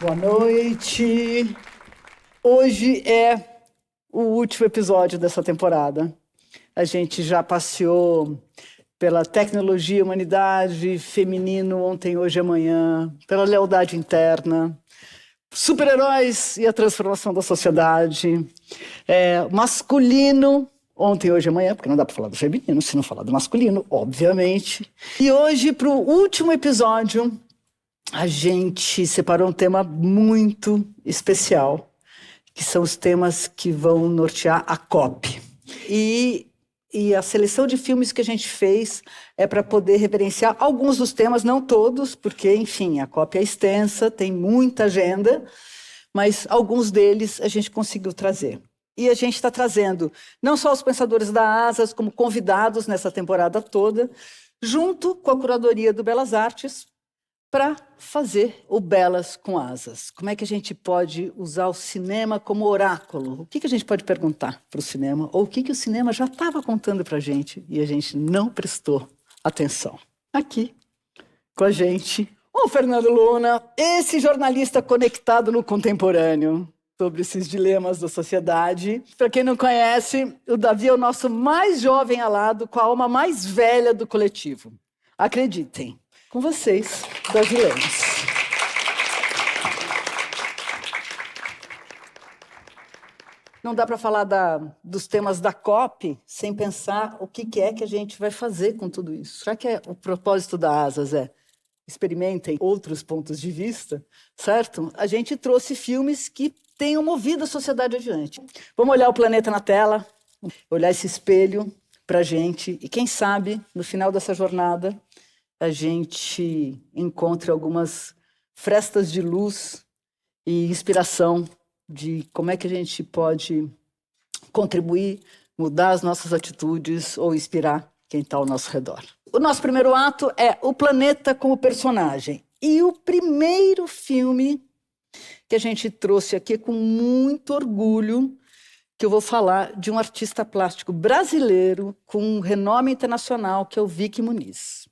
Boa noite. Hoje é o último episódio dessa temporada. A gente já passeou pela tecnologia, humanidade, feminino, ontem, hoje e amanhã, pela lealdade interna, super-heróis e a transformação da sociedade, masculino, ontem, hoje e amanhã, porque não dá para falar do feminino se não falar do masculino, obviamente. E hoje, para o último episódio, a gente separou um tema muito especial, que são os temas que vão nortear a COP. E a seleção de filmes que a gente fez é para poder referenciar alguns dos temas, não todos, porque, enfim, a COP é extensa, tem muita agenda, mas alguns deles a gente conseguiu trazer. E a gente está trazendo não só os pensadores da Asas, como convidados nessa temporada toda, junto com a curadoria do Belas Artes, para fazer o Belas com Asas. Como é que a gente pode usar o cinema como oráculo? O que a gente pode perguntar para o cinema? Ou o que o cinema já estava contando para a gente e a gente não prestou atenção? Aqui, com a gente, o Fernando Luna, esse jornalista conectado no contemporâneo, sobre esses dilemas da sociedade. Para quem não conhece, o Davi é o nosso mais jovem alado, com a alma mais velha do coletivo. Acreditem. Com vocês, brasileiros. Não dá para falar dos temas da COP sem pensar o que é que a gente vai fazer com tudo isso. Já que o propósito da Asas é experimentem outros pontos de vista, certo? A gente trouxe filmes que tenham movido a sociedade adiante. Vamos olhar o planeta na tela, olhar esse espelho para a gente e, quem sabe, no final dessa jornada, a gente encontra algumas frestas de luz e inspiração de como é que a gente pode contribuir, mudar as nossas atitudes ou inspirar quem está ao nosso redor. O nosso primeiro ato é o planeta como personagem. E o primeiro filme que a gente trouxe aqui com muito orgulho, que eu vou falar de um artista plástico brasileiro com um renome internacional, que é o Vicky Muniz.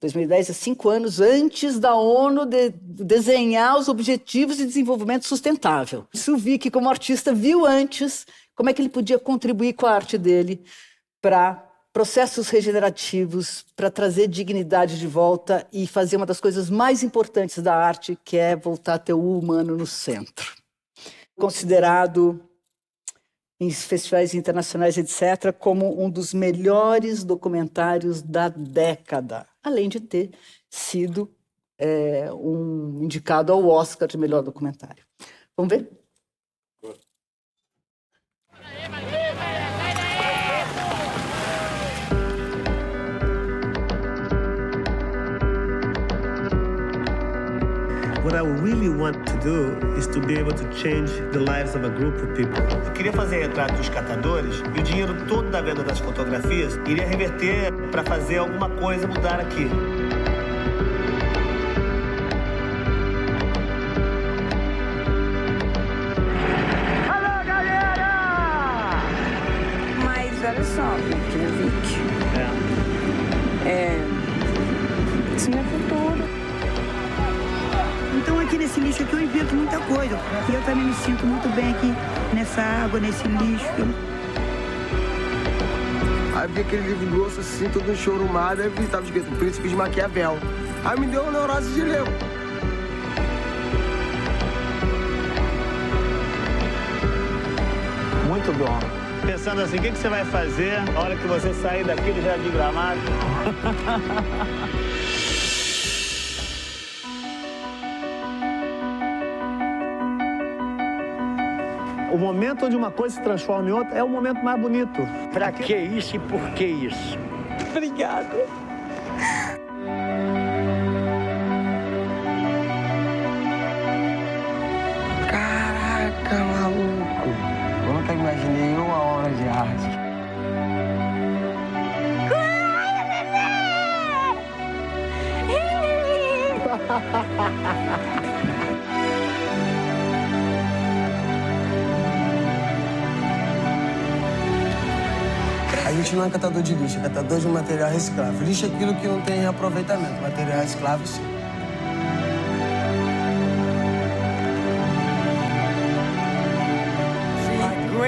2010 é 5 anos antes da ONU desenhar os Objetivos de Desenvolvimento Sustentável. O Vicky, como artista, viu antes como é que ele podia contribuir com a arte dele para processos regenerativos, para trazer dignidade de volta e fazer uma das coisas mais importantes da arte, que é voltar a ter o humano no centro. Considerado em festivais internacionais, etc., como um dos melhores documentários da década, além de ter sido indicado ao Oscar de melhor documentário. Vamos ver? What I really want to do is to be able to change the lives of a group of people. Eu queria fazer a retrato dos catadores e o dinheiro todo da venda das fotografias iria reverter para fazer alguma coisa mudar aqui. Alô, galera! Mas olha só, Vicky. Isso não é futuro. Então aqui nesse lixo aqui eu invento muita coisa. E eu também me sinto muito bem aqui nessa água, nesse lixo. Aí vi aquele livro grosso assim, todo enxorumado, aí estava escrito Príncipe de Maquiavel. Aí me deu uma neurose de ler. Muito bom. Pensando assim, o que você vai fazer na hora que você sair daquele jardim Gramado? O momento onde uma coisa se transforma em outra é o momento mais bonito. Pra que isso e por que isso? Obrigada. Caraca, maluco. Eu nunca imaginei uma obra de arte. A gente não é catador de lixo, é catador de material reciclável. Lixo é aquilo que não tem reaproveitamento, material reciclável sim.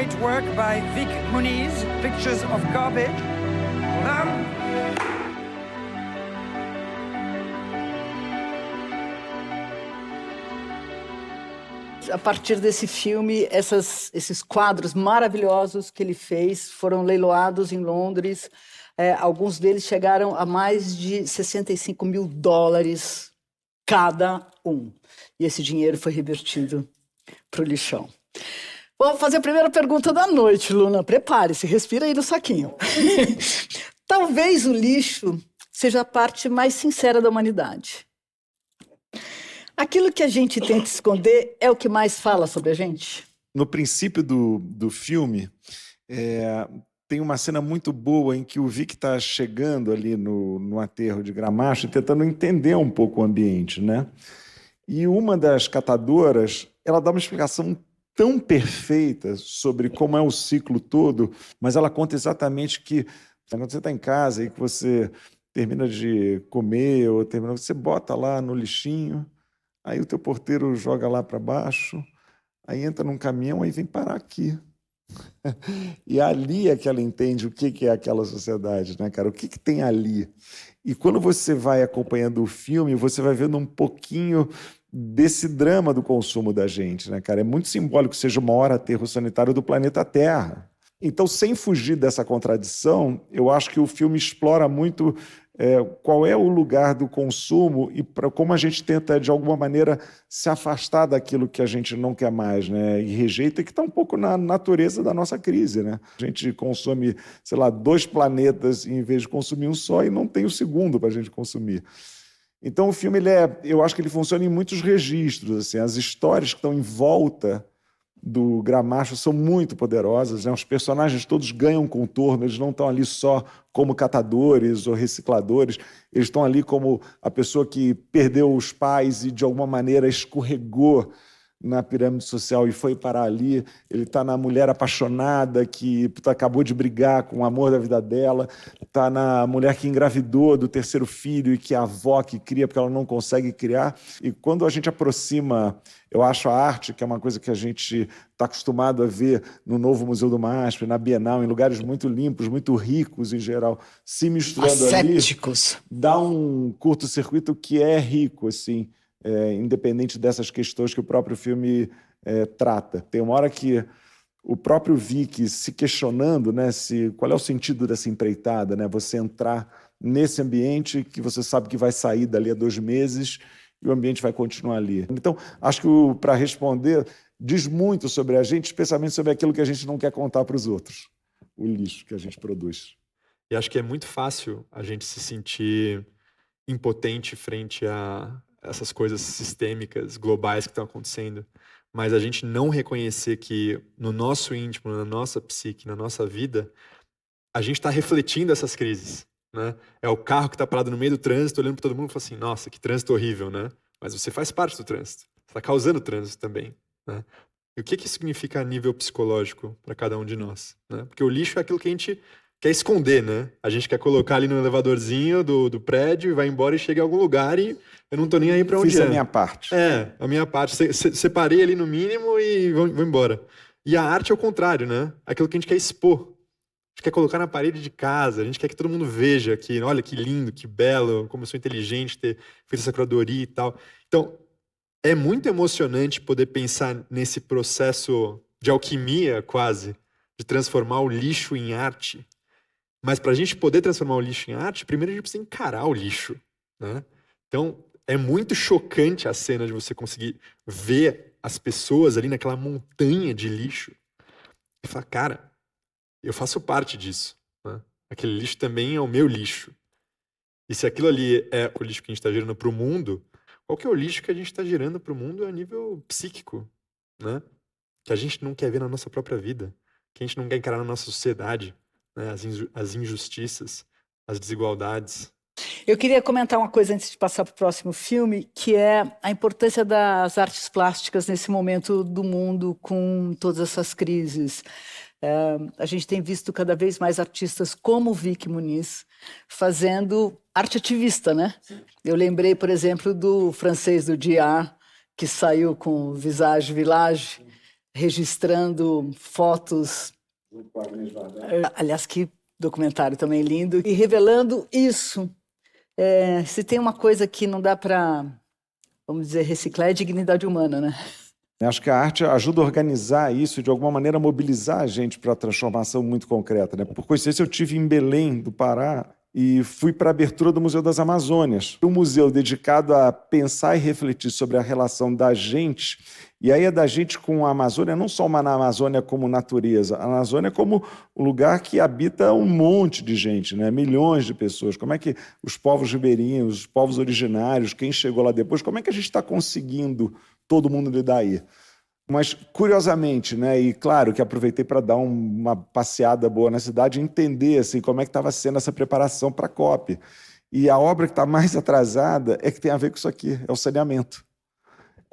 great work by Vic Muniz, Pictures of Garbage. A partir desse filme, esses quadros maravilhosos que ele fez foram leiloados em Londres. Alguns deles chegaram a mais de $65 mil cada um. E esse dinheiro foi revertido para o lixão. Vou fazer a primeira pergunta da noite, Luna. Prepare-se, respira aí no saquinho. Talvez o lixo seja a parte mais sincera da humanidade. Aquilo que a gente tenta esconder é o que mais fala sobre a gente? No princípio do filme, tem uma cena muito boa em que o Vic está chegando ali no aterro de Gramacho e tentando entender um pouco o ambiente, né? E uma das catadoras, ela dá uma explicação tão perfeita sobre como é o ciclo todo, mas ela conta exatamente que quando você está em casa e que você termina de comer ou você bota lá no lixinho, aí o teu porteiro joga lá para baixo, aí entra num caminhão e vem parar aqui. E ali é que ela entende o que é aquela sociedade, né, cara? O que tem ali? E quando você vai acompanhando o filme, você vai vendo um pouquinho desse drama do consumo da gente, né, cara? É muito simbólico que seja o maior aterro sanitário do planeta Terra. Então, sem fugir dessa contradição, eu acho que o filme explora muito qual é o lugar do consumo e como a gente tenta, de alguma maneira, se afastar daquilo que a gente não quer mais, né? E rejeita, e que está um pouco na natureza da nossa crise, né? A gente consome, sei lá, 2 planetas em vez de consumir um só e não tem o segundo para a gente consumir. Então, o filme, eu acho que ele funciona em muitos registros. Assim, as histórias que estão em volta do Gramacho são muito poderosas, né? Os personagens todos ganham contorno, eles não estão ali só como catadores ou recicladores, eles estão ali como a pessoa que perdeu os pais e de alguma maneira escorregou na pirâmide social e foi parar ali. Ele está na mulher apaixonada que acabou de brigar com o amor da vida dela, está na mulher que engravidou do 3º filho e que é a avó que cria porque ela não consegue criar. E quando a gente aproxima, eu acho, a arte, que é uma coisa que a gente está acostumado a ver no novo Museu do MASP, na Bienal, em lugares muito limpos, muito ricos em geral, se misturando ascéticos, ali, dá um curto-circuito que é rico, assim, independente dessas questões que o próprio filme trata. Tem uma hora que o próprio Vic se questionando, né, qual é o sentido dessa empreitada, né, você entrar nesse ambiente que você sabe que vai sair dali a 2 meses e o ambiente vai continuar ali. Então, acho que para responder, diz muito sobre a gente, especialmente sobre aquilo que a gente não quer contar para os outros, o lixo que a gente produz. E acho que é muito fácil a gente se sentir impotente frente a essas coisas sistêmicas, globais que estão acontecendo, mas a gente não reconhecer que no nosso íntimo, na nossa psique, na nossa vida, a gente está refletindo essas crises, né? É o carro que está parado no meio do trânsito, olhando para todo mundo e fala assim, nossa, que trânsito horrível, né? Mas você faz parte do trânsito, você está causando trânsito também, né? E o que isso significa a nível psicológico para cada um de nós, né? Porque o lixo é aquilo que a gente quer esconder, né? A gente quer colocar ali no elevadorzinho do prédio e vai embora e chega em algum lugar e eu não tô nem aí para onde Fiz a minha parte. A minha parte. Separei ali no mínimo e vou embora. E a arte é o contrário, né? Aquilo que a gente quer expor. A gente quer colocar na parede de casa, a gente quer que todo mundo veja aqui, olha que lindo, que belo, como eu sou inteligente ter feito essa curadoria e tal. Então, é muito emocionante poder pensar nesse processo de alquimia, quase, de transformar o lixo em arte. Mas para a gente poder transformar o lixo em arte, primeiro a gente precisa encarar o lixo, né? Então, é muito chocante a cena de você conseguir ver as pessoas ali naquela montanha de lixo e falar, cara, eu faço parte disso, né? Aquele lixo também é o meu lixo. E se aquilo ali é o lixo que a gente está gerando para o mundo, qual que é o lixo que a gente está gerando para o mundo a nível psíquico, né? Que a gente não quer ver na nossa própria vida, que a gente não quer encarar na nossa sociedade, né? As injustiças, as desigualdades. Eu queria comentar uma coisa antes de passar para o próximo filme, que é a importância das artes plásticas nesse momento do mundo com todas essas crises. A gente tem visto cada vez mais artistas como o Vic Muniz fazendo arte ativista, né? Eu lembrei, por exemplo, do francês do Diar, que saiu com Visage Village, registrando fotos. Aliás, que documentário também lindo. E revelando isso. Se tem uma coisa que não dá para, vamos dizer, reciclar, é dignidade humana, né? Acho que a arte ajuda a organizar isso e, de alguma maneira, mobilizar a gente para a transformação muito concreta, né? Por coincidência, eu estive em Belém, do Pará, e fui para a abertura do Museu das Amazônias. Um museu dedicado a pensar e refletir sobre a relação da gente, e aí é da gente com a Amazônia, não só uma Amazônia como natureza, a Amazônia como um lugar que habita um monte de gente, né? Milhões de pessoas. Como é que os povos ribeirinhos, os povos originários, quem chegou lá depois, como é que a gente está conseguindo todo mundo lidar aí? Mas, curiosamente, né, e claro que aproveitei para dar uma passeada boa na cidade e entender assim, como é que estava sendo essa preparação para a COP. E a obra que está mais atrasada é que tem a ver com isso aqui, é o saneamento.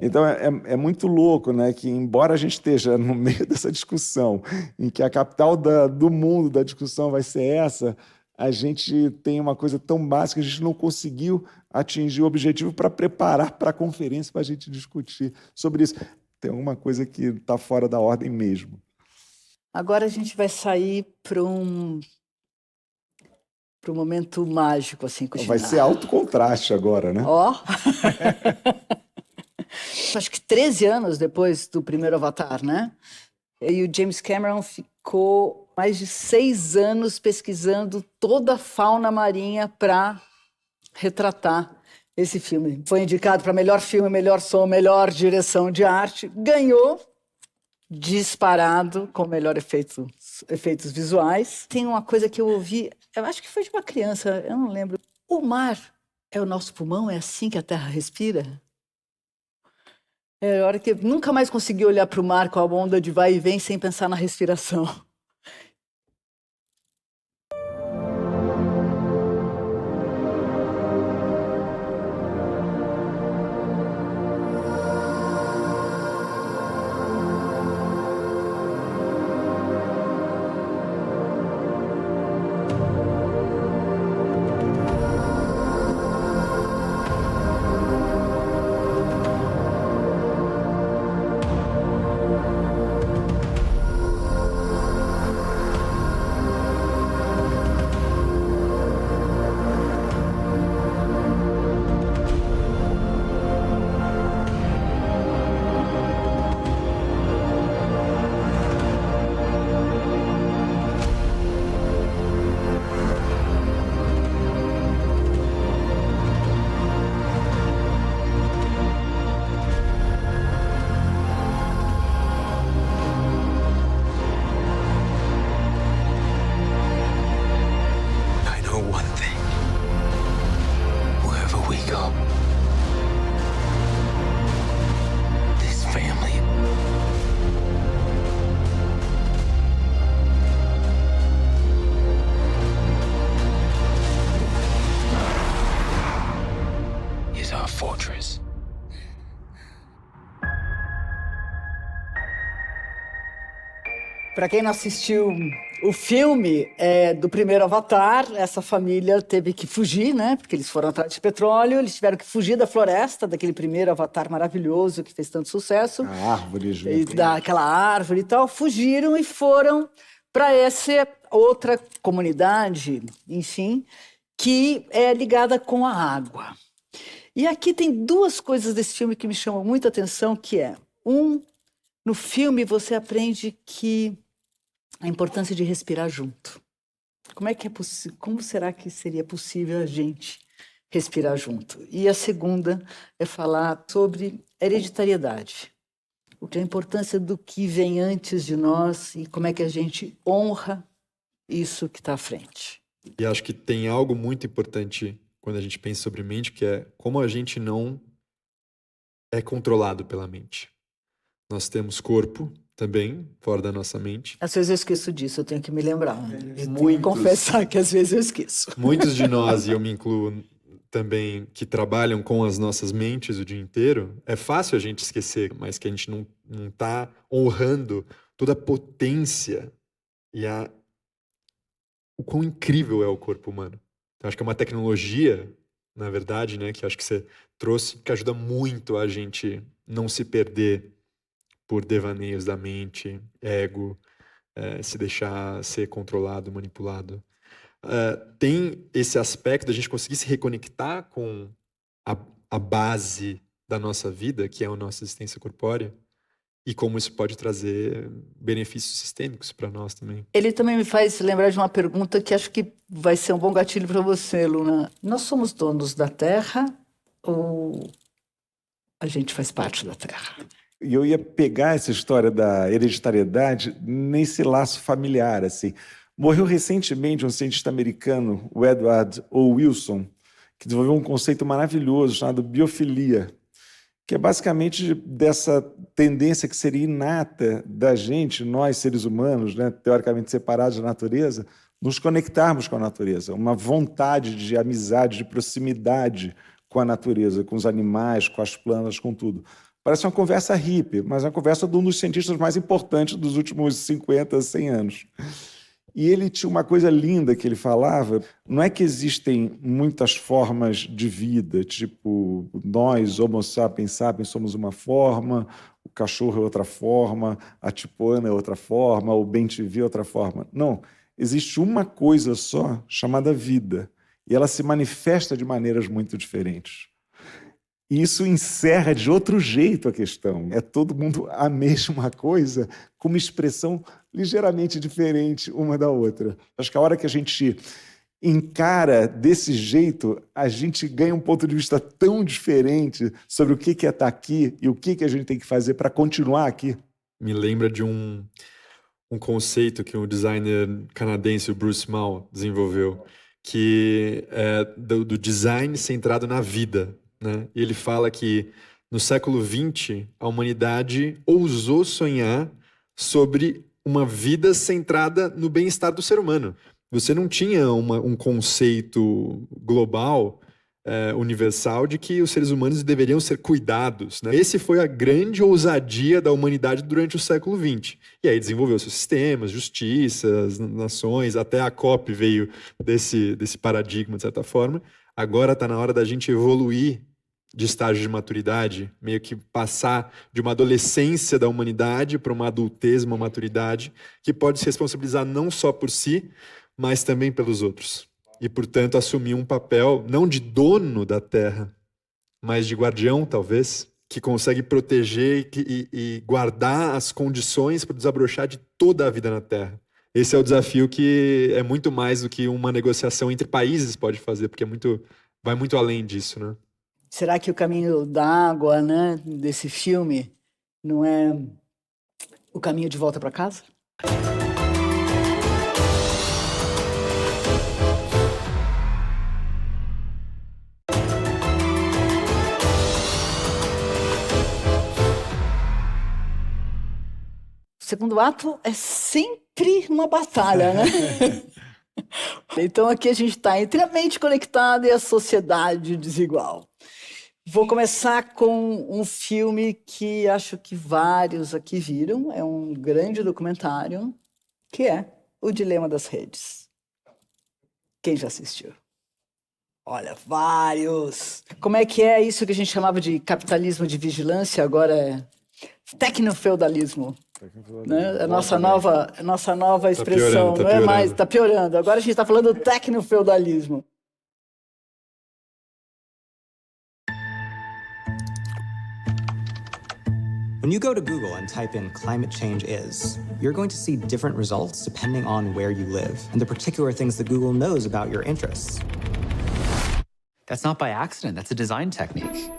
Então, é muito louco, né, que, embora a gente esteja no meio dessa discussão, em que a capital do mundo da discussão vai ser essa, a gente tem uma coisa tão básica, a gente não conseguiu atingir o objetivo para preparar para a conferência, para a gente discutir sobre isso. Tem alguma coisa que está fora da ordem mesmo. Agora a gente vai sair para um momento mágico, assim. Vai ser alto contraste agora, né? Ó! Acho que 13 anos depois do primeiro Avatar, né? E o James Cameron ficou mais de 6 anos pesquisando toda a fauna marinha para retratar esse filme. Foi indicado para melhor filme, melhor som, melhor direção de arte. Ganhou, disparado, com melhor efeitos visuais. Tem uma coisa que eu ouvi, eu acho que foi de uma criança, eu não lembro. O mar é o nosso pulmão? É assim que a Terra respira? É a hora que eu nunca mais consegui olhar para o mar com a onda de vai e vem sem pensar na respiração. Para quem não assistiu o filme do primeiro Avatar, essa família teve que fugir, né? Porque eles foram atrás de petróleo, eles tiveram que fugir da floresta, daquele primeiro Avatar maravilhoso que fez tanto sucesso. A árvore, gente. Daquela árvore e tal. Fugiram e foram para essa outra comunidade, enfim, que é ligada com a água. E aqui tem 2 coisas desse filme que me chamam muita atenção, que é, no filme você aprende que a importância de respirar junto. Como será que seria possível a gente respirar junto? E a segunda é falar sobre hereditariedade. O que é a importância do que vem antes de nós e como é que a gente honra isso que está à frente. E acho que tem algo muito importante quando a gente pensa sobre mente, que é como a gente não é controlado pela mente. Nós temos corpo também, fora da nossa mente. Às vezes eu esqueço disso, eu tenho que me lembrar. Eu tenho que confessar que às vezes eu esqueço. Muitos de nós, e eu me incluo também, que trabalham com as nossas mentes o dia inteiro, é fácil a gente esquecer, mas que a gente não está honrando toda a potência e o quão incrível é o corpo humano. Então, acho que é uma tecnologia, na verdade, né, que acho que você trouxe, que ajuda muito a gente não se perder por devaneios da mente, ego, se deixar ser controlado, manipulado. Tem esse aspecto da gente conseguir se reconectar com a base da nossa vida, que é a nossa existência corpórea, e como isso pode trazer benefícios sistêmicos para nós também. Ele também me faz lembrar de uma pergunta que acho que vai ser um bom gatilho para você, Luna. Nós somos donos da Terra ou a gente faz parte da Terra? E eu ia pegar essa história da hereditariedade nesse laço familiar, assim. Morreu recentemente um cientista americano, o Edward O. Wilson, que desenvolveu um conceito maravilhoso chamado biofilia, que é basicamente dessa tendência que seria inata da gente, nós seres humanos, né, teoricamente separados da natureza, nos conectarmos com a natureza, uma vontade de amizade, de proximidade com a natureza, com os animais, com as plantas, com tudo. Parece uma conversa hippie, mas é uma conversa de um dos cientistas mais importantes dos últimos 50, 100 anos. E ele tinha uma coisa linda que ele falava, não é que existem muitas formas de vida, tipo, nós, Homo sapiens sapiens, somos uma forma, o cachorro é outra forma, a tipuana é outra forma, o bem-te-vi é outra forma. Não, existe uma coisa só chamada vida, e ela se manifesta de maneiras muito diferentes. E isso encerra de outro jeito a questão. É todo mundo a mesma coisa, com uma expressão ligeiramente diferente uma da outra. Acho que a hora que a gente encara desse jeito, a gente ganha um ponto de vista tão diferente sobre o que é estar aqui e o que a gente tem que fazer para continuar aqui. Me lembra de um conceito que um designer canadense, o Bruce Mau, desenvolveu, que é do design centrado na vida. Né? E ele fala que no século XX a humanidade ousou sonhar sobre uma vida centrada no bem-estar do ser humano. Você não tinha um conceito global, universal, de que os seres humanos deveriam ser cuidados. Né? Esse foi a grande ousadia da humanidade durante o século XX. E aí desenvolveu seus sistemas, justiças, nações, até a COP veio desse paradigma, de certa forma. Agora está na hora da gente evoluir de estágio de maturidade, meio que passar de uma adolescência da humanidade para uma adultez, uma maturidade, que pode se responsabilizar não só por si, mas também pelos outros. E, portanto, assumir um papel não de dono da Terra, mas de guardião, talvez, que consegue proteger e guardar as condições para o desabrochar de toda a vida na Terra. Esse é o desafio que é muito mais do que uma negociação entre países pode fazer, porque vai muito além disso, né? Será que o caminho da água, né, desse filme não é o caminho de volta para casa? O segundo ato é sempre uma batalha, né? Então aqui a gente está entre a mente conectada e a sociedade desigual. Vou começar com um filme que acho que vários aqui viram. É um grande documentário, que é O Dilema das Redes. Quem já assistiu? Olha, vários! Como é que é isso que a gente chamava de capitalismo de vigilância? Agora é tecnofeudalismo. Né? A nossa nova expressão. Tá piorando, não é mais, está piorando. Agora a gente está falando do tecnofeudalismo. When you go to Google and type in climate change is, you're going to see different results depending on where you live and the particular things that Google knows about your interests. That's not by accident, that's a design technique.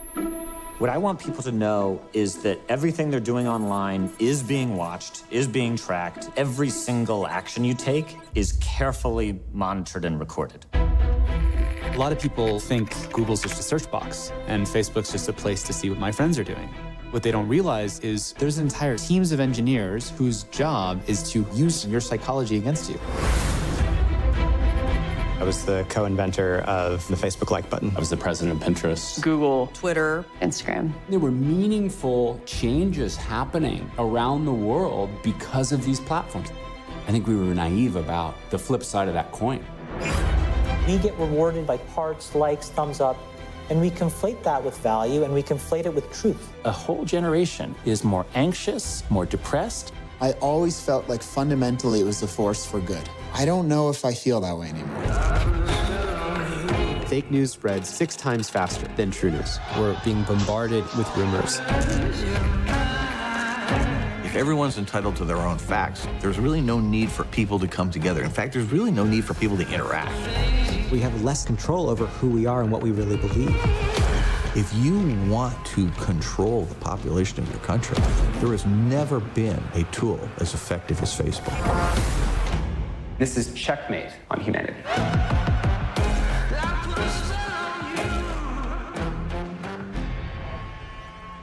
What I want people to know is that everything they're doing online is being watched, is being tracked. Every single action you take is carefully monitored and recorded. A lot of people think Google's just a search box and Facebook's just a place to see what my friends are doing. What they don't realize is there's entire teams of engineers whose job is to use your psychology against you. I was the co-inventor of the Facebook like button. I was the president of Pinterest. Google, Twitter, Instagram. There were meaningful changes happening around the world because of these platforms. I think we were naive about the flip side of that coin. We get rewarded by hearts, likes, thumbs up, And we conflate that with value, and we conflate it with truth. A whole generation is more anxious, more depressed. I always felt like fundamentally it was a force for good. I don't know if I feel that way anymore. Fake news spreads 6 times faster than true news. We're being bombarded with rumors. If everyone's entitled to their own facts, there's really no need for people to come together. In fact, there's really no need for people to interact. We have less control over who we are and what we really believe. If you want to control the population of your country, there has never been a tool as effective as Facebook. This is checkmate on humanity.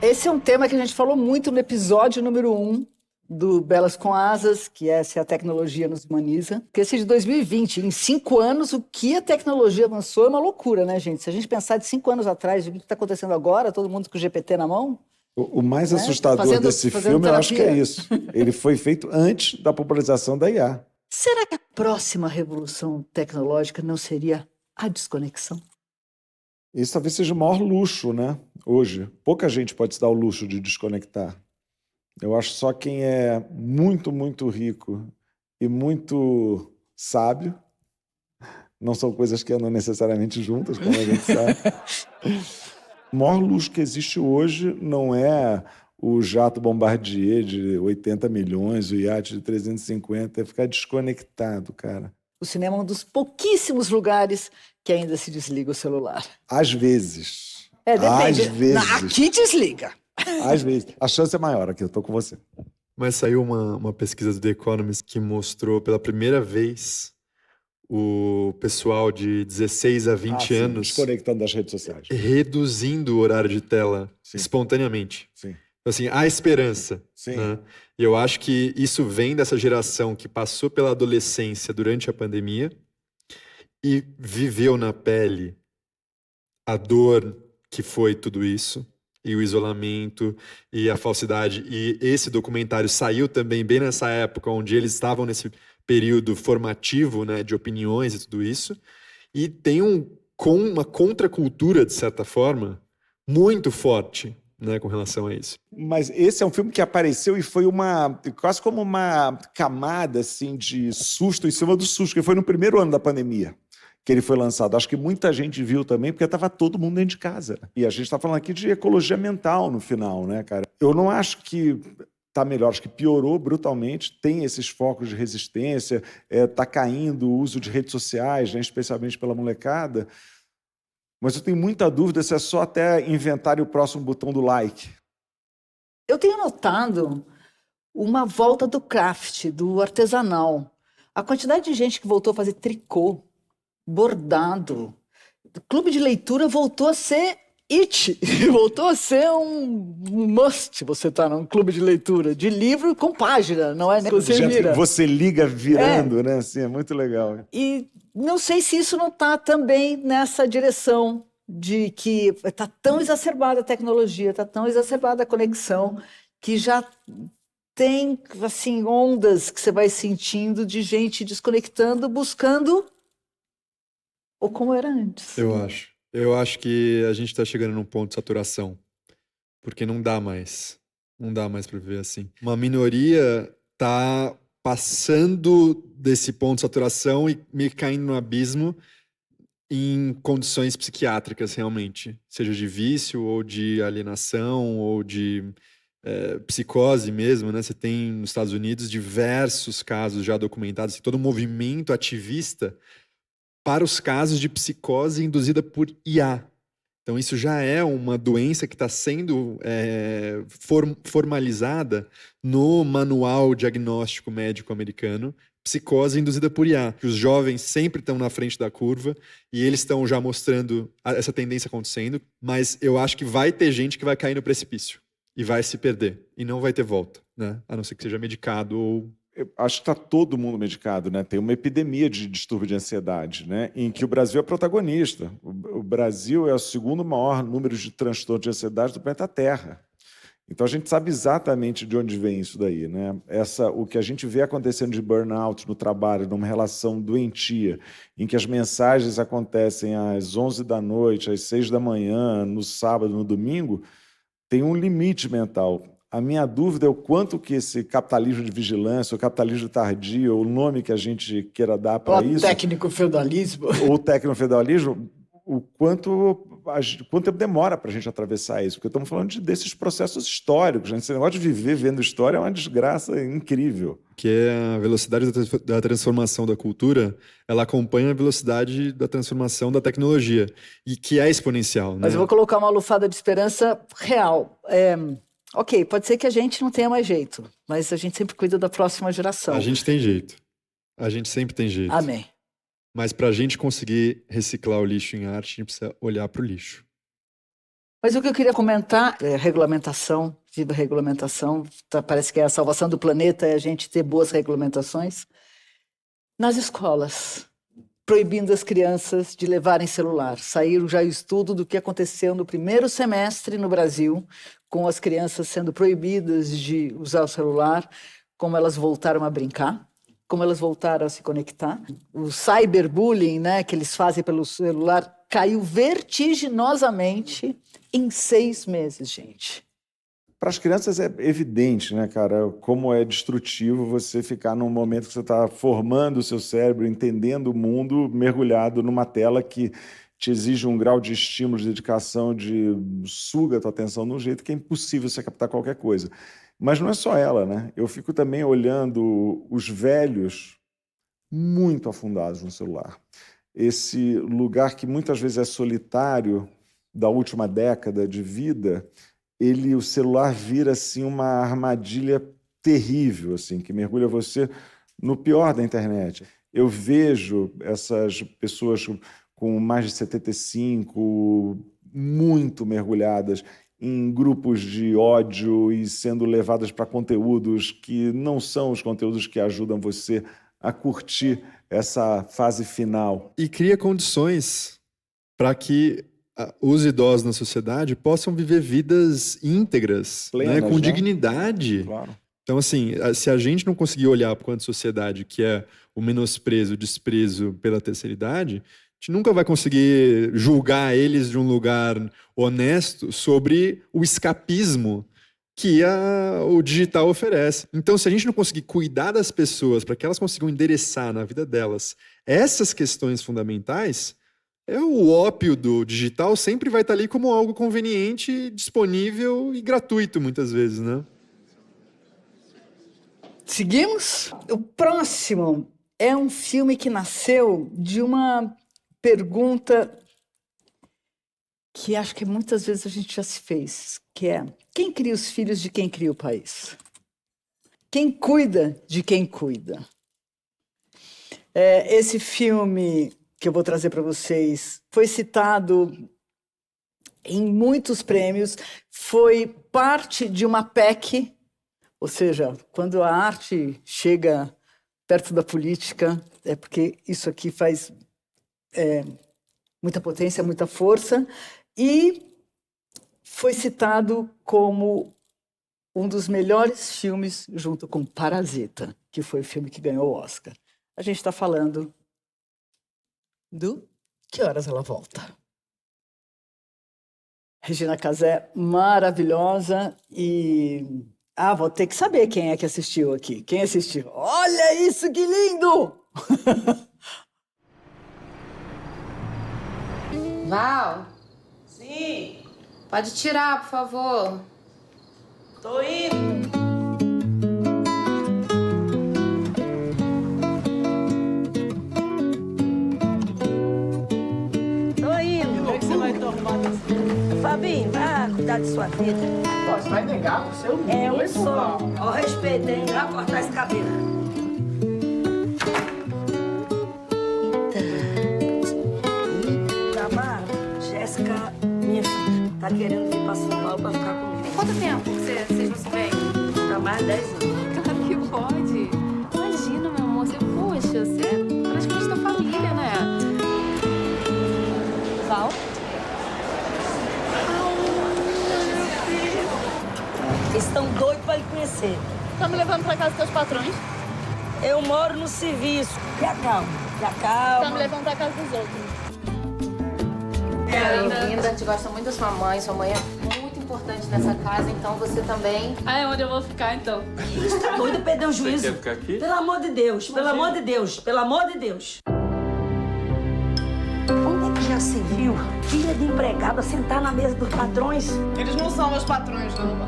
Esse é um tema que a gente falou muito no episódio número 1 do Belas com Asas, que essa é a tecnologia nos humaniza. Que esse é de 2020. Em 5 anos, o que a tecnologia avançou é uma loucura, né, gente? Se a gente pensar de 5 anos atrás, o que está acontecendo agora, todo mundo com o GPT na mão... O mais assustador desse filme, terapia. eu acho que é isso. Ele foi feito antes da popularização da IA. Será que a próxima revolução tecnológica não seria a desconexão? Isso talvez seja o maior luxo, né? Hoje. Pouca gente pode se dar o luxo de desconectar. Eu acho só quem é muito, muito rico e muito sábio. Não são coisas que andam necessariamente juntas, como a gente sabe. O maior luxo que existe hoje não é o jato Bombardier de 80 milhões, o iate de 350, é ficar desconectado, cara. O cinema é um dos pouquíssimos lugares que ainda se desliga o celular. Às vezes. Depende. Às vezes. Aqui desliga. Às vezes. A chance é maior aqui, eu tô com você. Mas saiu uma pesquisa do The Economist que mostrou pela primeira vez o pessoal de 16 a 20 anos desconectando das redes sociais, reduzindo o horário de tela espontaneamente. Sim. Assim, há esperança. Sim. Né? E eu acho que isso vem dessa geração que passou pela adolescência durante a pandemia e viveu na pele a dor que foi tudo isso, e o isolamento, e a falsidade. E esse documentário saiu também bem nessa época, onde eles estavam nesse período formativo, né, de opiniões e tudo isso. E tem uma contracultura, de certa forma, muito forte, né, com relação a isso. Mas esse é um filme que apareceu e foi quase como uma camada assim, de susto em cima do susto, que foi no primeiro ano da pandemia que ele foi lançado. Acho que muita gente viu também, porque estava todo mundo dentro de casa. E a gente está falando aqui de ecologia mental no final, né, cara? Eu não acho que está melhor, acho que piorou brutalmente, tem esses focos de resistência, está caindo o uso de redes sociais, né, especialmente pela molecada. Mas eu tenho muita dúvida se é só até inventarem o próximo botão do like. Eu tenho notado uma volta do craft, do artesanal. A quantidade de gente que voltou a fazer tricô, bordado. O clube de leitura voltou a ser it. Voltou a ser um must você estar num clube de leitura, de livro com página, não é? Você vira. Você liga virando, né? Assim, é muito legal. E não sei se isso não está também nessa direção de que está tão exacerbada a tecnologia, está tão exacerbada a conexão, que já tem assim, ondas que você vai sentindo de gente desconectando, buscando ou como era antes. Eu acho que a gente está chegando num ponto de saturação, porque não dá mais para viver assim. Uma minoria está passando desse ponto de saturação e meio que caindo no abismo em condições psiquiátricas realmente, seja de vício ou de alienação ou de psicose mesmo, né? Você tem nos Estados Unidos diversos casos já documentados, todo um movimento ativista para os casos de psicose induzida por IA. Então isso já é uma doença que está sendo formalizada no Manual Diagnóstico Médico Americano, psicose induzida por IA. Os jovens sempre estão na frente da curva e eles estão já mostrando essa tendência acontecendo, mas eu acho que vai ter gente que vai cair no precipício e vai se perder e não vai ter volta, né? A não ser que seja medicado ou... Eu acho que está todo mundo medicado, né? Tem uma epidemia de distúrbio de ansiedade, né? Em que o Brasil é protagonista. O Brasil é o segundo maior número de transtornos de ansiedade do planeta Terra. Então, a gente sabe exatamente de onde vem isso daí, né? O que a gente vê acontecendo de burnout no trabalho, numa relação doentia, em que as mensagens acontecem às 11 da noite, às 6 da manhã, no sábado, no domingo, tem um limite mental. A minha dúvida é o quanto que esse capitalismo de vigilância, o capitalismo tardio, o nome que a gente queira dar para isso... O técnico-feudalismo. Ou o técnico-feudalismo, o quanto tempo demora para a gente atravessar isso? Porque estamos falando desses processos históricos. Né? Esse negócio de viver vendo história é uma desgraça incrível. Que é a velocidade da transformação da cultura, ela acompanha a velocidade da transformação da tecnologia, e que é exponencial. Né? Mas eu vou colocar uma lufada de esperança real. Ok, pode ser que a gente não tenha mais jeito, mas a gente sempre cuida da próxima geração. A gente tem jeito. A gente sempre tem jeito. Amém. Mas para a gente conseguir reciclar o lixo em arte, a gente precisa olhar para o lixo. Mas o que eu queria comentar é regulamentação, viva regulamentação. Parece que é a salvação do planeta, é a gente ter boas regulamentações. Nas escolas, proibindo as crianças de levarem celular. Saiu já o estudo do que aconteceu no primeiro semestre no Brasil, com as crianças sendo proibidas de usar o celular, como elas voltaram a brincar, como elas voltaram a se conectar. O cyberbullying, né, que eles fazem pelo celular, caiu vertiginosamente em 6 meses, gente. Para as crianças é evidente, né, cara, como é destrutivo você ficar num momento que você está formando o seu cérebro, entendendo o mundo, mergulhado numa tela que te exige um grau de estímulo, de dedicação, suga a tua atenção de um jeito que é impossível você captar qualquer coisa. Mas não é só ela, né? Eu fico também olhando os velhos muito afundados no celular. Esse lugar que muitas vezes é solitário da última década de vida, o celular vira assim uma armadilha terrível, assim, que mergulha você no pior da internet. Eu vejo essas pessoas com mais de 75 muito mergulhadas em grupos de ódio e sendo levadas para conteúdos que não são os conteúdos que ajudam você a curtir essa fase final. E cria condições para que os idosos na sociedade possam viver vidas íntegras, plenas, né? Com né? dignidade. Claro. Então, assim, se a gente não conseguir olhar para a sociedade, que é o menosprezo, o desprezo pela terceira idade, a gente nunca vai conseguir julgar eles de um lugar honesto sobre o escapismo que o digital oferece. Então, se a gente não conseguir cuidar das pessoas para que elas consigam endereçar na vida delas essas questões fundamentais, o ópio do digital sempre vai estar ali como algo conveniente, disponível e gratuito, muitas vezes, né? Seguimos? O próximo é um filme que nasceu de uma pergunta que acho que muitas vezes a gente já se fez, que é: quem cria os filhos de quem cria o país? Quem cuida de quem cuida? Esse filme que eu vou trazer para vocês foi citado em muitos prêmios, foi parte de uma PEC, ou seja, quando a arte chega perto da política, é porque isso aqui faz muita potência, muita força, e foi citado como um dos melhores filmes junto com Parasita, que foi o filme que ganhou o Oscar. A gente está falando do Que Horas Ela Volta. Regina Casé, maravilhosa, e... vou ter que saber quem é que assistiu aqui. Quem assistiu? Olha isso, que lindo! Val? Sim? Pode tirar, por favor. Tô indo. Como é que você vai tomar? Fabinho, vai cuidar de sua vida. Você vai negar o seu nome? É um só. Ó, respeito, hein? Vai cortar esse cabelo. Tamar, Jéssica, minha filha, tá querendo vir pra São Paulo pra ficar comigo. Quanto tempo vocês não se veem? Tá mais 10 anos. Claro que pode. Imagina, meu amor, poxa, você é praticamente da família, né? Val? Eles estão doidos para lhe conhecer. Tá me levando pra casa dos teus patrões? Eu moro no serviço. E acalma. Tá me levando pra casa dos outros. Bem-vinda, te gosta muito da sua mãe é muito importante nessa casa, então você também... Ah, é onde eu vou ficar, então? Você tá doido, perdeu o juízo? Você quer ficar aqui? Pelo amor de Deus, pelo amor de Deus, pelo amor de Deus. Onde é que já se viu filha de empregada sentar na mesa dos patrões? Eles não são meus patrões, não.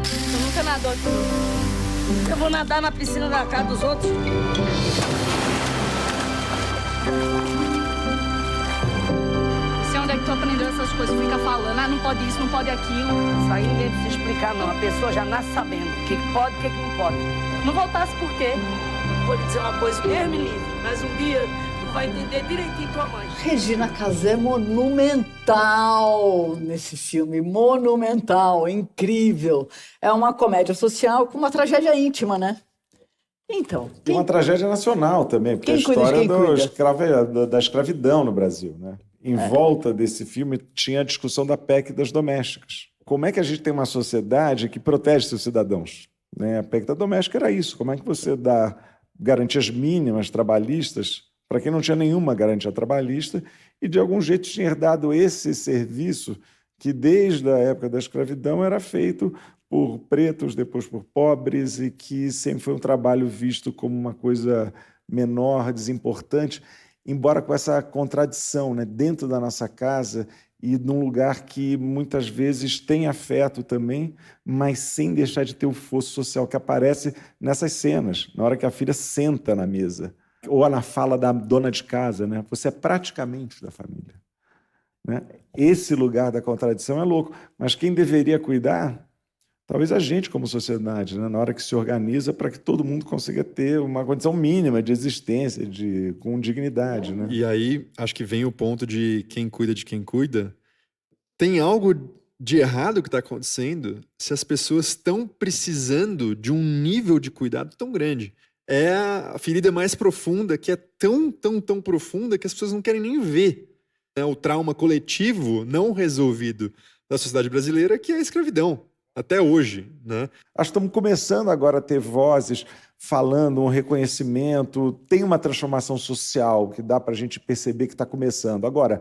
Tu nunca nadou aqui. Eu vou nadar na piscina da casa dos outros. Sei onde é que tu aprendeu essas coisas, fica falando, não pode isso, não pode aquilo. Isso aí ninguém precisa explicar, não. A pessoa já nasce sabendo o que pode e o que não pode. Não voltasse por quê? Vou lhe dizer uma coisa, Deus me livre, mas um dia tu vai entender direitinho tua mãe. Regina Casé é monumental nesse filme, monumental, incrível. É uma comédia social com uma tragédia íntima, né? Então... Tem uma tragédia nacional também, porque é a história da escravidão no Brasil, né? Em volta desse filme tinha a discussão da PEC das domésticas. Como é que a gente tem uma sociedade que protege seus cidadãos? Né? A PEC da doméstica era isso. Como é que você dá garantias mínimas trabalhistas para quem não tinha nenhuma garantia trabalhista e, de algum jeito, tinha herdado esse serviço que, desde a época da escravidão, era feito por pretos, depois por pobres, e que sempre foi um trabalho visto como uma coisa menor, desimportante, embora com essa contradição, né, dentro da nossa casa e num lugar que muitas vezes tem afeto também, mas sem deixar de ter o fosso social que aparece nessas cenas, na hora que a filha senta na mesa, ou na fala da dona de casa, né? Você é praticamente da família. Né? Esse lugar da contradição é louco, mas quem deveria cuidar... Talvez a gente, como sociedade, né, na hora que se organiza para que todo mundo consiga ter uma condição mínima de existência, com dignidade. Né? E aí, acho que vem o ponto de quem cuida de quem cuida. Tem algo de errado que está acontecendo se as pessoas estão precisando de um nível de cuidado tão grande. É a ferida mais profunda, que é tão profunda que as pessoas não querem nem ver. Né? O trauma coletivo não resolvido da sociedade brasileira, que é a escravidão. Até hoje, né? Acho que estamos começando agora a ter vozes falando, um reconhecimento, tem uma transformação social que dá para a gente perceber que está começando. Agora,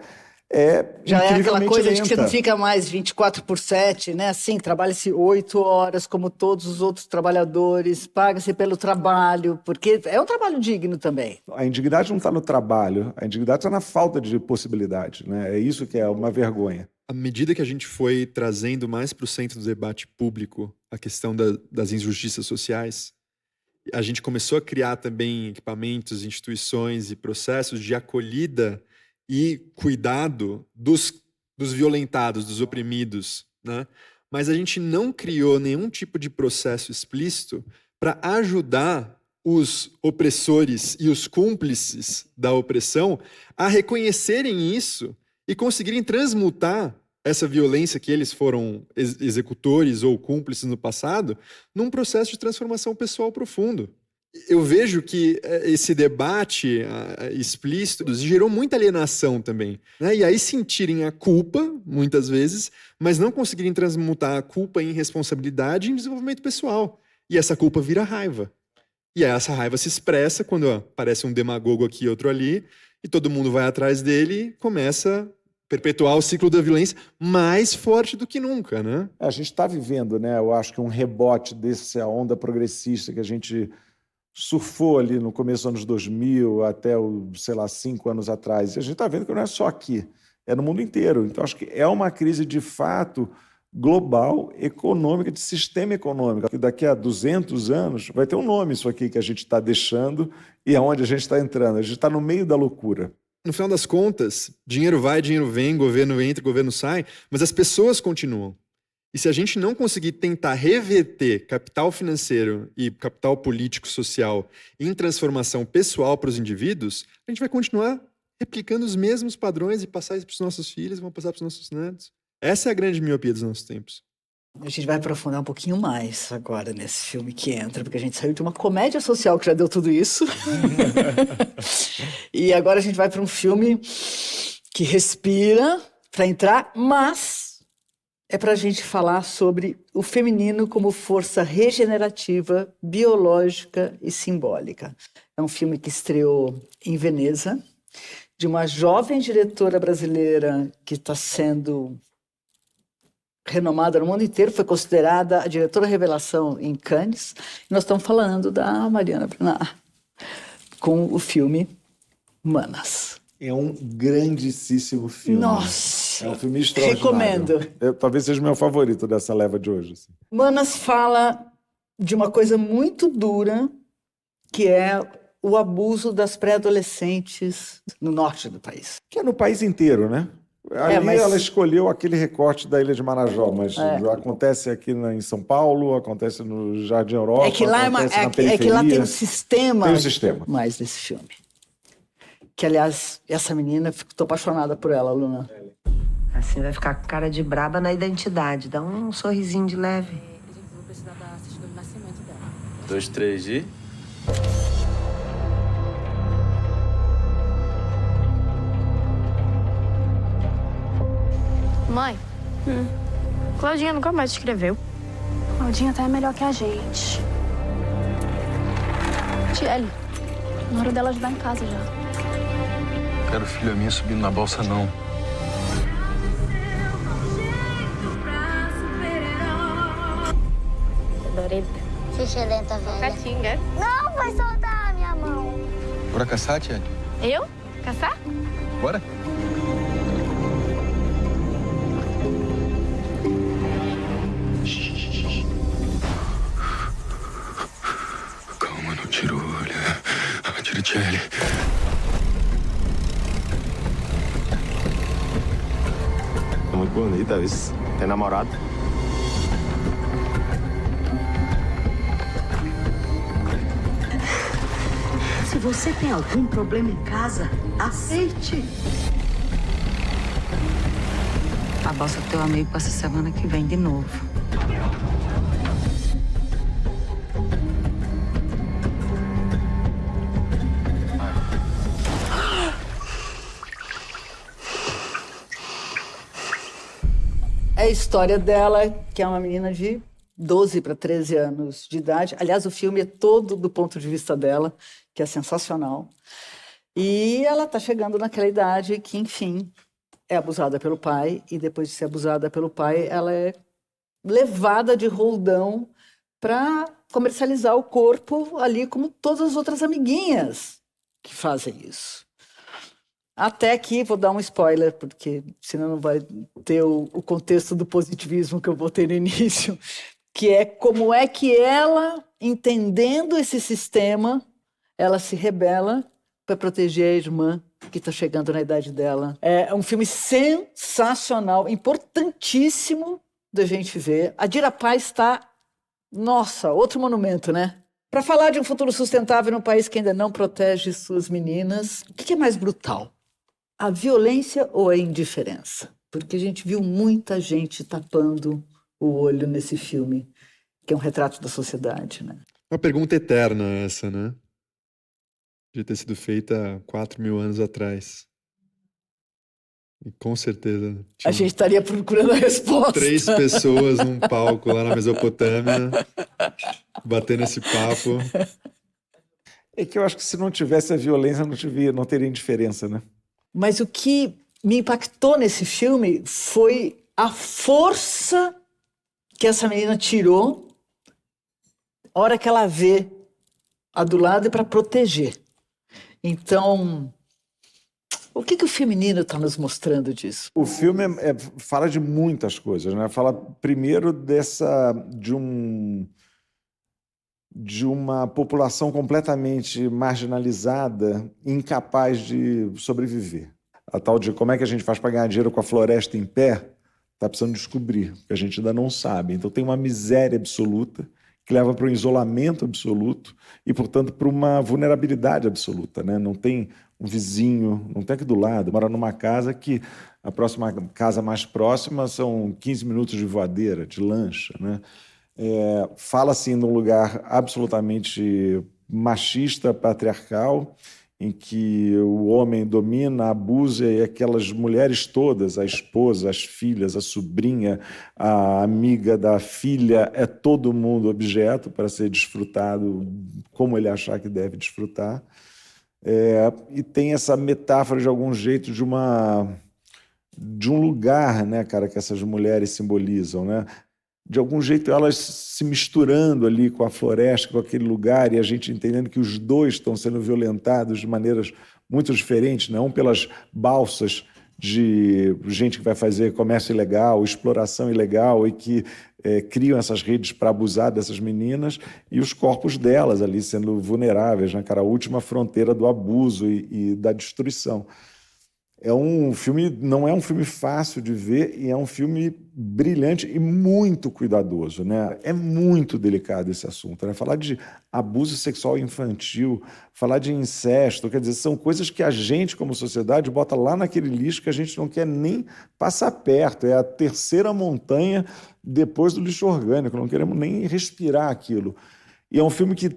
já é aquela coisa lenta. de que você não fica mais 24/7, né? Assim, trabalha-se 8 horas, como todos os outros trabalhadores, paga-se pelo trabalho, porque é um trabalho digno também. A indignidade não está no trabalho, a indignidade está na falta de possibilidade, né? É isso que é uma vergonha. À medida que a gente foi trazendo mais para o centro do debate público a questão das injustiças sociais, a gente começou a criar também equipamentos, instituições e processos de acolhida e cuidado dos violentados, dos oprimidos, né? Mas a gente não criou nenhum tipo de processo explícito para ajudar os opressores e os cúmplices da opressão a reconhecerem isso e conseguirem transmutar essa violência que eles foram executores ou cúmplices no passado num processo de transformação pessoal profundo. Eu vejo que esse debate explícito gerou muita alienação também, né? E aí sentirem a culpa, muitas vezes, mas não conseguirem transmutar a culpa em responsabilidade e em desenvolvimento pessoal. E essa culpa vira raiva. E aí essa raiva se expressa quando aparece um demagogo aqui e outro ali, e todo mundo vai atrás dele e começa a perpetuar o ciclo da violência mais forte do que nunca, né? A gente está vivendo, né? Eu acho que um rebote dessa onda progressista que a gente surfou ali no começo dos anos 2000 até, 5 anos atrás. E a gente está vendo que não é só aqui, é no mundo inteiro. Então, acho que é uma crise, de fato, global, econômica, de sistema econômico. Que daqui a 200 anos vai ter um nome isso aqui que a gente está deixando e aonde a gente está entrando. A gente está no meio da loucura. No final das contas, dinheiro vai, dinheiro vem, governo entra, governo sai, mas as pessoas continuam. E se a gente não conseguir tentar reverter capital financeiro e capital político social em transformação pessoal para os indivíduos, a gente vai continuar replicando os mesmos padrões e passar isso para os nossos filhos, vão passar para os nossos netos. Essa é a grande miopia dos nossos tempos. A gente vai aprofundar um pouquinho mais agora nesse filme que entra, porque a gente saiu de uma comédia social que já deu tudo isso. E agora a gente vai para um filme que respira para entrar, mas é para a gente falar sobre o feminino como força regenerativa, biológica e simbólica. É um filme que estreou em Veneza, de uma jovem diretora brasileira que está sendo renomada no mundo inteiro, foi considerada a diretora revelação em Cannes. E nós estamos falando da Mariana Bernard, com o filme Manas. É um grandíssimo filme. Nossa! É um filme extraordinário. Recomendo. Talvez seja o meu favorito dessa leva de hoje. Assim. Manas fala de uma coisa muito dura, que é o abuso das pré-adolescentes no norte do país. Que é no país inteiro, né? Ali ela escolheu aquele recorte da Ilha de Marajó, mas acontece aqui em São Paulo, acontece no Jardim Europa, que lá acontece que lá tem um sistema. Tem um sistema. Mais desse filme. Que, aliás, essa menina, estou apaixonada por ela, Luna. Assim vai ficar com cara de braba na identidade. Dá um sorrisinho de leve. Vou precisar da certidão de nascimento dela. 2, 3 e... Mãe, Claudinha nunca mais escreveu. Claudinha até é melhor que a gente. Tiele, na hora dela ajudar em casa já. Quero filha minha subindo na balsa, não. Dorita. Xixelenta, velha. Catinga. Não, vai soltar a minha mão. Bora caçar, Tiele? Eu? Caçar? Bora? Calma, não tira o olho. Tira, Tiele. É muito bonita, isso. Tem namorado? Se você tem algum problema em casa, aceite. A balsa do teu amigo passa semana que vem de novo. É a história dela, que é uma menina de 12 para 13 anos de idade. Aliás, o filme é todo do ponto de vista dela, que é sensacional. E ela está chegando naquela idade que, enfim, é abusada pelo pai. E depois de ser abusada pelo pai, ela é levada de roldão para comercializar o corpo ali como todas as outras amiguinhas que fazem isso. Até que, vou dar um spoiler, porque senão não vai ter o contexto do positivismo que eu botei no início, que é como é que ela, entendendo esse sistema, ela se rebela para proteger a irmã que está chegando na idade dela. É um filme sensacional, importantíssimo da gente ver. A Dira Paz está, nossa, outro monumento, né? Para falar de um futuro sustentável num país que ainda não protege suas meninas, o que é mais brutal? A violência ou a indiferença? Porque a gente viu muita gente tapando o olho nesse filme, que é um retrato da sociedade, né? Uma pergunta eterna essa, né? De ter sido feita 4.000 anos atrás. E com certeza... A gente estaria procurando a resposta. 3 pessoas num palco lá na Mesopotâmia, batendo esse papo. É que eu acho que se não tivesse a violência, não teria indiferença, né? Mas o que me impactou nesse filme foi a força que essa menina tirou a hora que ela vê a do lado para proteger. Então, o que o feminino está nos mostrando disso? O filme fala de muitas coisas, né? Fala primeiro de uma população completamente marginalizada, incapaz de sobreviver. A tal de como é que a gente faz para ganhar dinheiro com a floresta em pé, está precisando descobrir, porque a gente ainda não sabe. Então tem uma miséria absoluta que leva para um isolamento absoluto e, portanto, para uma vulnerabilidade absoluta, né? Não tem um vizinho, não tem aqui do lado, mora numa casa que a próxima casa mais próxima são 15 minutos de voadeira, de lancha, né? Fala assim num lugar absolutamente machista, patriarcal, em que o homem domina, abusa, e aquelas mulheres todas, a esposa, as filhas, a sobrinha, a amiga da filha, é todo mundo objeto para ser desfrutado como ele achar que deve desfrutar. E tem essa metáfora, de algum jeito, de um lugar, né, cara, que essas mulheres simbolizam, né? De algum jeito, elas se misturando ali com a floresta, com aquele lugar, e a gente entendendo que os dois estão sendo violentados de maneiras muito diferentes, não pelas balsas de gente que vai fazer comércio ilegal, exploração ilegal, e que criam essas redes para abusar dessas meninas, e os corpos delas ali sendo vulneráveis, né, cara, a última fronteira do abuso e da destruição. É um filme, não é um filme fácil de ver, e é um filme brilhante e muito cuidadoso, né? É muito delicado esse assunto, né? Falar de abuso sexual infantil, falar de incesto, quer dizer, são coisas que a gente, como sociedade, bota lá naquele lixo que a gente não quer nem passar perto. É a terceira montanha depois do lixo orgânico, não queremos nem respirar aquilo. E é um filme que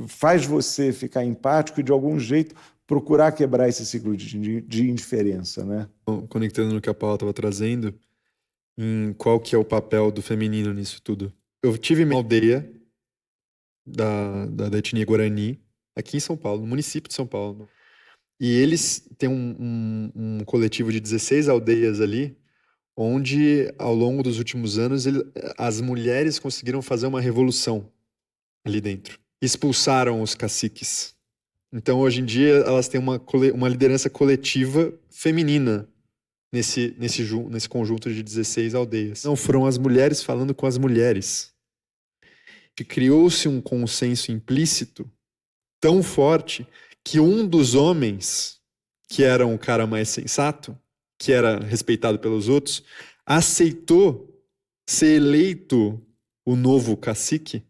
faz você ficar empático e, de algum jeito, procurar quebrar esse ciclo de indiferença, né? Conectando no que a Paula estava trazendo, em qual que é o papel do feminino nisso tudo. Eu tive uma aldeia da etnia Guarani, aqui em São Paulo, no município de São Paulo. E eles têm um coletivo de 16 aldeias ali, onde, ao longo dos últimos anos, as mulheres conseguiram fazer uma revolução ali dentro. Expulsaram os caciques. Então, hoje em dia, elas têm uma liderança coletiva feminina nesse conjunto de 16 aldeias. Não foram as mulheres falando com as mulheres. E criou-se um consenso implícito tão forte que um dos homens, que era um cara mais sensato, que era respeitado pelos outros, aceitou ser eleito o novo cacique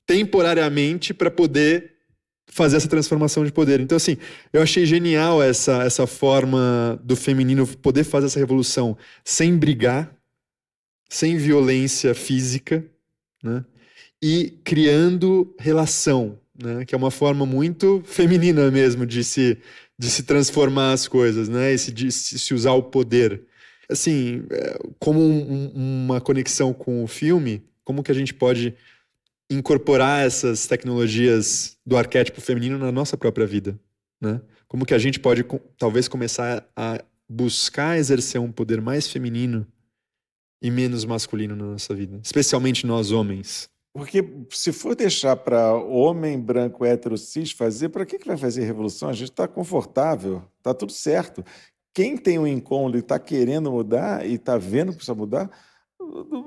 temporariamente para poder fazer essa transformação de poder. Então, assim, eu achei genial essa forma do feminino poder fazer essa revolução sem brigar, sem violência física, né? E criando relação, né? Que é uma forma muito feminina mesmo de se transformar as coisas, né? E de se usar o poder. Assim, como uma conexão com o filme, como que a gente pode incorporar essas tecnologias do arquétipo feminino na nossa própria vida, né? Como que a gente pode, talvez, começar a buscar exercer um poder mais feminino e menos masculino na nossa vida, especialmente nós homens. Porque se for deixar para homem branco hétero cis fazer, para que vai fazer revolução? A gente está confortável, está tudo certo. Quem tem um incômodo e está querendo mudar e está vendo que precisa mudar,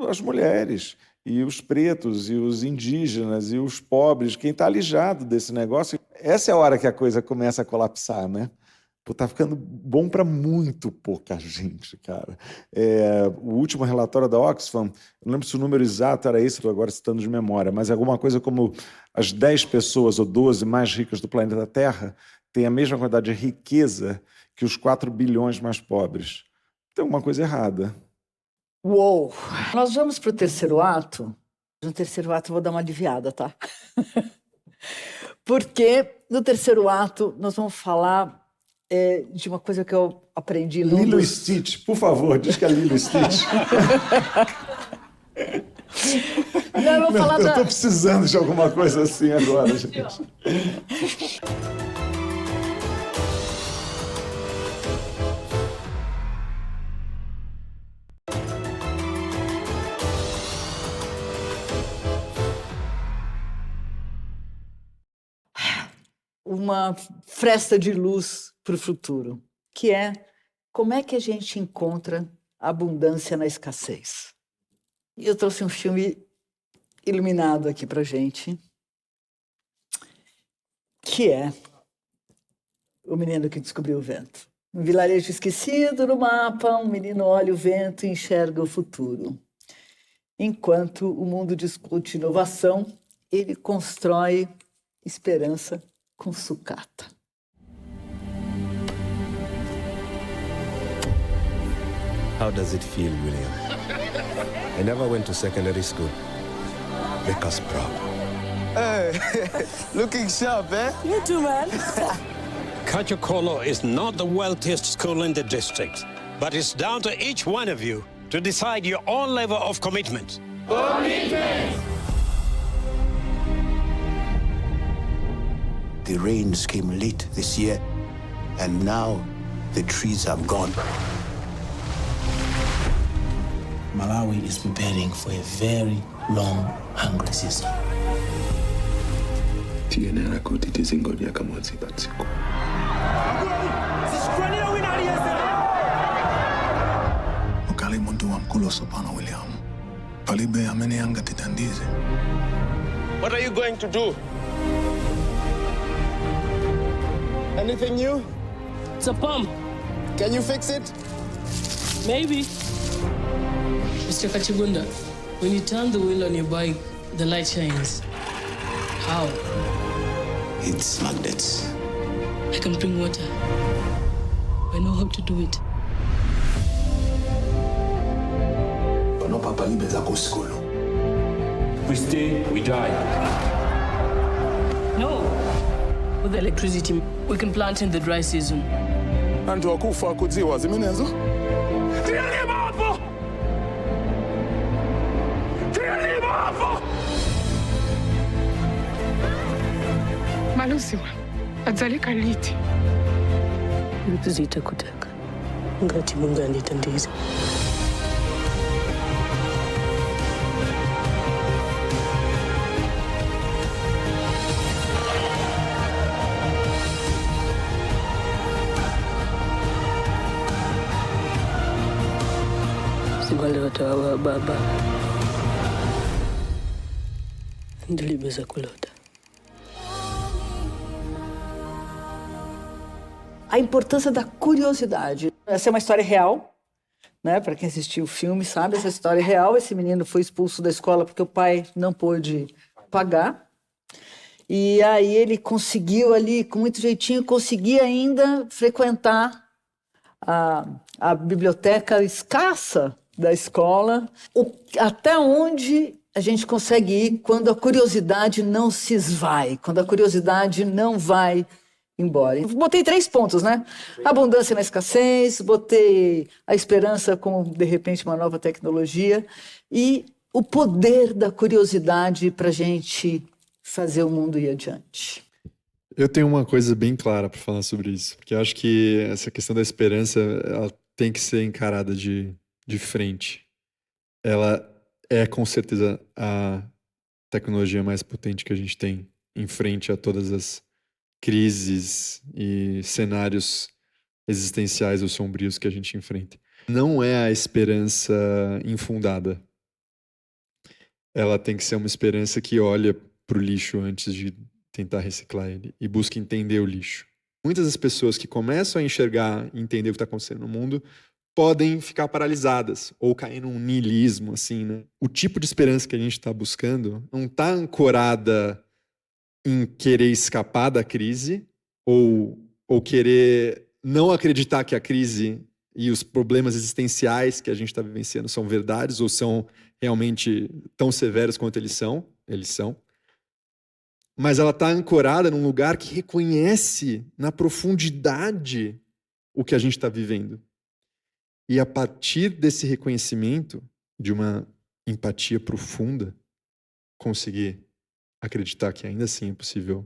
as mulheres, e os pretos, e os indígenas, e os pobres, quem está alijado desse negócio. Essa é a hora que a coisa começa a colapsar, né? Tá ficando bom para muito pouca gente, cara. O último relatório da Oxfam, eu não lembro se o número exato era esse, estou agora citando de memória, mas é alguma coisa como as 10 pessoas ou 12 mais ricas do planeta Terra têm a mesma quantidade de riqueza que os 4 bilhões mais pobres. Tem alguma coisa errada. Uou! Nós vamos para o terceiro ato. No terceiro ato eu vou dar uma aliviada, tá? Porque no terceiro ato nós vamos falar de uma coisa que eu aprendi... Lilo e Stitch, por favor, diz que é Lilo e Stitch. Não, eu vou falar eu estou precisando de alguma coisa assim agora, gente. Uma fresta de luz para o futuro, que é como é que a gente encontra abundância na escassez. E eu trouxe um filme iluminado aqui para a gente, que é O Menino que Descobriu o Vento. Um vilarejo esquecido no mapa, um menino olha o vento e enxerga o futuro. Enquanto o mundo discute inovação, ele constrói esperança com sucata. How does it feel, William? I never went to secondary school because proud. Hey, looking sharp, eh? You too, man. Kachokolo is not the wealthiest school in the district, but it's down to each one of you to decide your own level of commitment. Commitment! The rains came late this year, and now the trees have gone. Malawi is preparing for a very long, hungry season. Tiene kuti tizingonya kamodzi patsiku. Ukali muntu wamkulu Sopana William. Palibe amene anga titandize. What are you going to do? Anything new? It's a pump. Can you fix it? Maybe. Mr. Kachigunda, when you turn the wheel on your bike, the light shines. How? It's magnets. I can bring water. I know how to do it. Ono papalibe za kuskulu. We stay, we die. No. With the electricity, we can plant in the dry season. Antu wakufa kudziwa zimenezo? Tieni hapo! Tieni hapo! Malusiwa, adzaleka liti. Zita kutaka. Ngati Mungu anditandize. Wale watawa wa baba ndilibeza kulota. A importância da curiosidade. Essa é uma história real, né? Para quem assistiu o filme sabe, essa história é real. Esse menino foi expulso da escola porque o pai não pôde pagar. E aí ele conseguiu ali, com muito jeitinho, conseguia ainda frequentar a biblioteca escassa da escola. Até onde a gente consegue ir quando a curiosidade não se esvai, quando a curiosidade não vai embora. Botei 3 pontos, né? Abundância na escassez, botei a esperança com, de repente, uma nova tecnologia e o poder da curiosidade para a gente fazer o mundo ir adiante. Eu tenho uma coisa bem clara para falar sobre isso, porque eu acho que essa questão da esperança ela tem que ser encarada de frente. Ela é, com certeza, a tecnologia mais potente que a gente tem em frente a todas as crises e cenários existenciais ou sombrios que a gente enfrenta. Não é a esperança infundada. Ela tem que ser uma esperança que olha para o lixo antes de tentar reciclar ele e busca entender o lixo. Muitas das pessoas que começam a enxergar e entender o que está acontecendo no mundo podem ficar paralisadas ou cair num niilismo, assim, né? O tipo de esperança que a gente está buscando não está ancorada em querer escapar da crise ou querer não acreditar que a crise e os problemas existenciais que a gente está vivenciando são verdades ou são realmente tão severos quanto eles são. Mas ela está ancorada num lugar que reconhece na profundidade o que a gente está vivendo. E a partir desse reconhecimento, de uma empatia profunda, conseguir acreditar que ainda assim é possível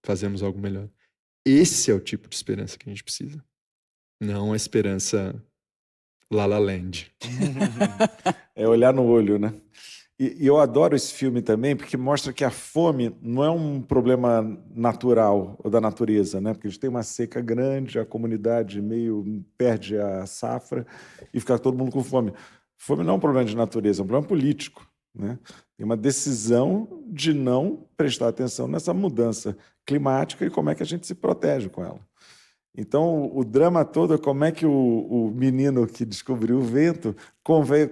fazermos algo melhor. Esse é o tipo de esperança que a gente precisa. Não a esperança La La Land. É olhar no olho, né? E eu adoro esse filme também porque mostra que a fome não é um problema natural ou da natureza, né? Porque a gente tem uma seca grande, a comunidade meio perde a safra e fica todo mundo com fome. Fome não é um problema de natureza, é um problema político, né? Tem uma decisão de não prestar atenção nessa mudança climática e como é que a gente se protege com ela. Então, o drama todo é como é que o menino que descobriu o vento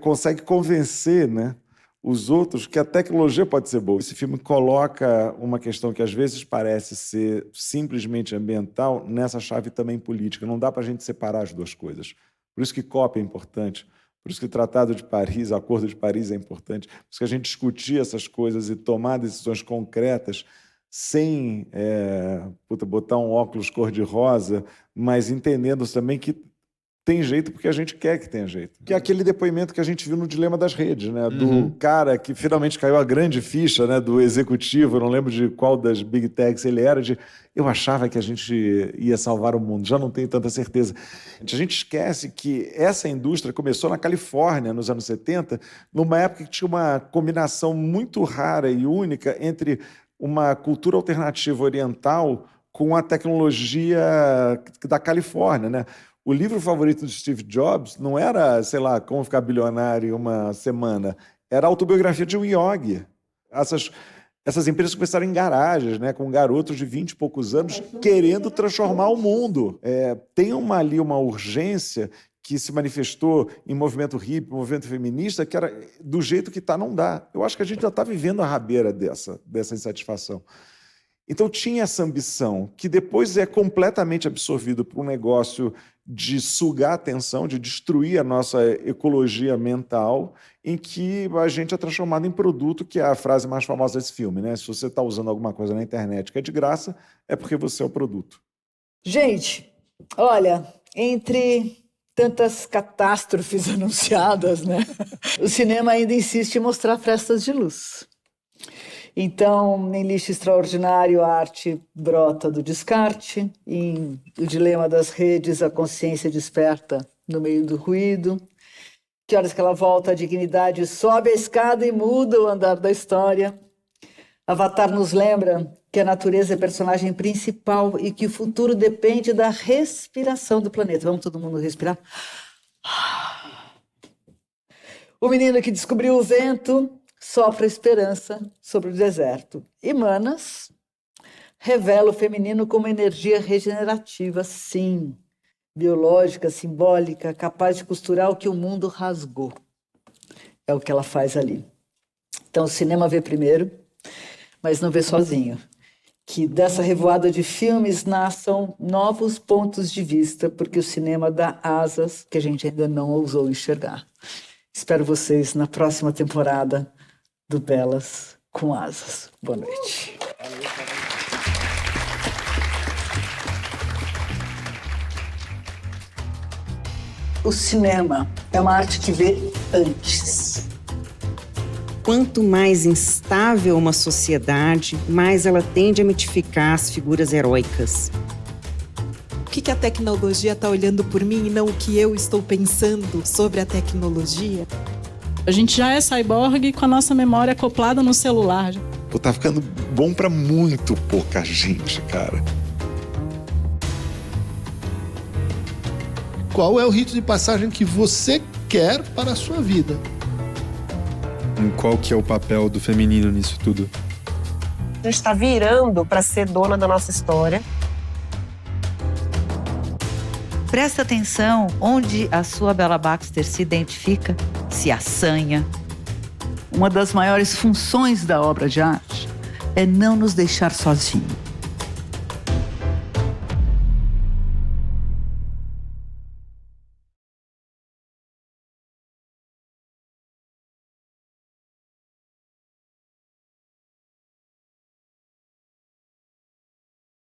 consegue convencer, né, os outros que a tecnologia pode ser boa. Esse filme coloca uma questão que às vezes parece ser simplesmente ambiental nessa chave também política. Não dá para a gente separar as duas coisas. Por isso que COP é importante, Por isso que o Tratado de Paris, o Acordo de Paris é importante. Por isso que a gente discutir essas coisas e tomar decisões concretas sem botar um óculos cor-de-rosa, mas entendendo também que tem jeito porque a gente quer que tenha jeito. Que é aquele depoimento que a gente viu no Dilema das Redes, né? Do cara que finalmente caiu a grande ficha, né? Do executivo, eu não lembro de qual das Big Techs ele era, eu achava que a gente ia salvar o mundo, já não tenho tanta certeza. A gente esquece que essa indústria começou na Califórnia, nos anos 70, numa época que tinha uma combinação muito rara e única entre uma cultura alternativa oriental com a tecnologia da Califórnia, né? O livro favorito de Steve Jobs não era, sei lá, Como Ficar Bilionário em uma Semana. Era a autobiografia de um Yogi. Essas empresas começaram em garagens, né, com garotos de 20 e poucos anos querendo transformar o mundo. Tem ali uma urgência que se manifestou em movimento hippie, movimento feminista, que era do jeito que está, não dá. Eu acho que a gente já está vivendo a rabeira dessa insatisfação. Então tinha essa ambição, que depois é completamente absorvido por um negócio de sugar a atenção, de destruir a nossa ecologia mental, em que a gente é transformado em produto, que é a frase mais famosa desse filme, né? Se você está usando alguma coisa na internet que é de graça, é porque você é o produto. Gente, olha, entre tantas catástrofes anunciadas, né? O cinema ainda insiste em mostrar frestas de luz. Então, em Lixo Extraordinário, a arte brota do descarte. Em O Dilema das Redes, a consciência desperta no meio do ruído. Que horas que ela volta à dignidade, sobe a escada e muda o andar da história. Avatar nos lembra que a natureza é personagem principal e que o futuro depende da respiração do planeta. Vamos todo mundo respirar? O menino que descobriu o vento sopra esperança sobre o deserto. E Manas revela o feminino como energia regenerativa, sim, biológica, simbólica, capaz de costurar o que o mundo rasgou. É o que ela faz ali. Então o cinema vê primeiro, mas não vê sozinho. Que dessa revoada de filmes nasçam novos pontos de vista, porque o cinema dá asas que a gente ainda não ousou enxergar. Espero vocês na próxima temporada do Belas com Asas. Boa noite. O cinema é uma arte que vê antes. Quanto mais instável uma sociedade, mais ela tende a mitificar as figuras heróicas. O que a tecnologia está olhando por mim e não o que eu estou pensando sobre a tecnologia? A gente já é cyborg com a nossa memória acoplada no celular. Pô, tá ficando bom pra muito pouca gente, cara. Qual é o rito de passagem que você quer para a sua vida? Qual que é o papel do feminino nisso tudo? A gente está virando para ser dona da nossa história. Presta atenção onde a sua Bella Baxter se identifica, se assanha. Uma das maiores funções da obra de arte é não nos deixar sozinhos.